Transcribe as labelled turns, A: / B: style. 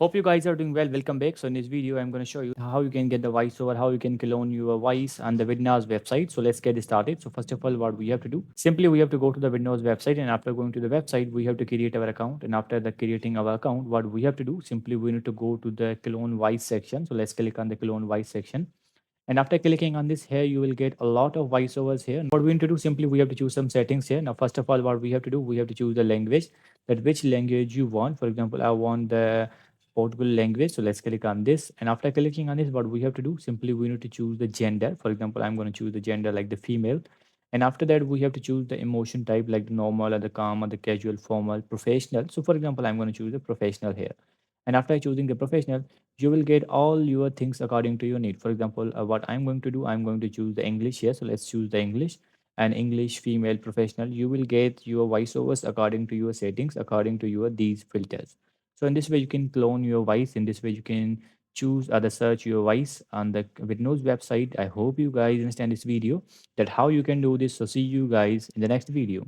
A: Hope you guys are doing well. Welcome back. So in this video, I'm going to show you how you can get the voiceover, how you can clone your voice on the Vidnoz website. So let's get started. So first of all, what we have to do, simply we have to go to the Vidnoz website, and after going to the website, we have to create our account. And after the creating our account, what we have to do, simply we need to go to the clone voice section. So let's click on the clone voice section. And after clicking on this here, you will get a lot of voiceovers here. What we need to do, simply we have to choose some settings here. Now, first of all, what we have to do, we have to choose the language, that which language you want. For example, I want the Portugal language. So let's click on this. And after clicking on this, what we have to do, simply we need to choose the gender. For example, I'm going to choose the gender like the female. And after that, we have to choose the emotion type like the normal or the calm or the casual, formal, professional. So for example, I'm going to choose the professional here. And after choosing the professional, you will get all your things according to your need. For example, what I'm going to do, I'm going to choose the English here. So let's choose the English, and English female professional. You will get your voiceovers according to your settings, according to your these filters. So in this way, you can clone your voice. In this way, you can choose other search your voice on the Vidnoz website. I hope you guys understand this video, that how you can do this. So see you guys in the next video.